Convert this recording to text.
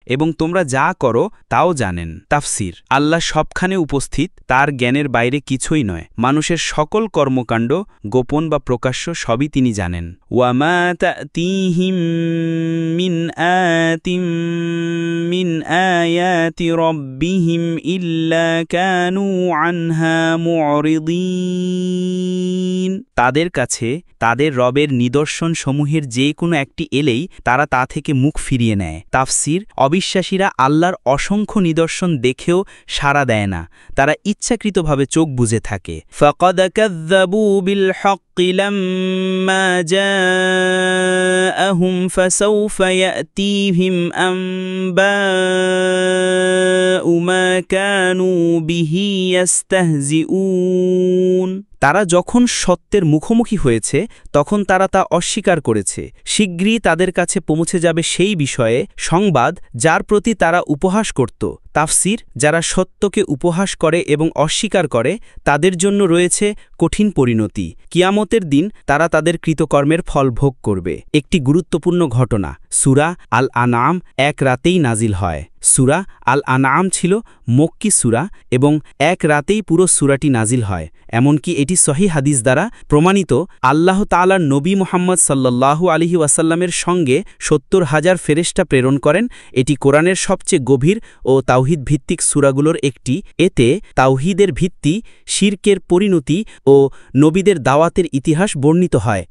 এবং তোমরা যা করো তাও জানেন। তাফসির: আল্লাহ সবখানে উপস্থিত, তার জ্ঞানের বাইরে কিছুই নয়। মানুষের সকল কর্মকাণ্ড গোপন বা প্রকাশ্য সবই তিনি জানেন। ওয়ামা তা'তিহিম মিন আয়াতিম মিন আয়াতি রাব্বিহিম ইল্লা কানু আনহা মু'রিদিন। তাদের কাছে তাদের রবের নিদর্শনসমূহের যে কোনো একটি এলেই তারা তা থেকে মুখ ফিরিয়ে নেয়। তাফসির: অবিশ্বাসীরা আল্লাহর অসংখ্য নিদর্শন দেখেও সাড়া দেয় না, তারা ইচ্ছাকৃতভাবে চোখ বুজে থাকে। ফাকাদ কাযযাবু বিল হাক্কি লাম্মা জাআহুম ফাসাউফা ইয়াতিহিম আনবাউ মা কানু বিহি ইস্তাহজিউন। তারা যখন সত্যের মুখোমুখি হয়েছে তখন তারা তা অস্বীকার করেছে। শীঘ্রই তাদের কাছে পৌঁছে যাবে সেই বিষয়ে সংবাদ যার প্রতি তারা উপহাস করত। তাফসির: যারা সত্যকে উপহাস করে এবং অস্বীকার করে তাদের জন্য রয়েছে কঠিন পরিণতি। কিয়ামতের দিন তারা তাদের কৃতকর্মের ফল ভোগ করবে। একটি গুরুত্বপূর্ণ ঘটনা: সূরা আল আনআম এক রাতেই নাজিল হয়। সূরা আল আনআম ছিল মক্কি সূরা এবং এক রাতেই পুরো সূরাটি নাজিল হয়। এমনকি এটি সহিহ হাদিস দ্বারা প্রমাণিত। আল্লাহ তাআলা নবী মুহাম্মদ সাল্লাল্লাহু আলাইহি ওয়াসাল্লামের সঙ্গে ৭০,০০০ ফেরেশতা প্রেরণ করেন। এটি কোরআনের সবচেয়ে গভীর ও তাওহীদ ভিত্তিক সূরাগুলোর একটি। এতে তাওহীদের ভিত্তি, শিরকের পরিণতি ও নবীদের দাওয়াতের ইতিহাস বর্ণিত হয়।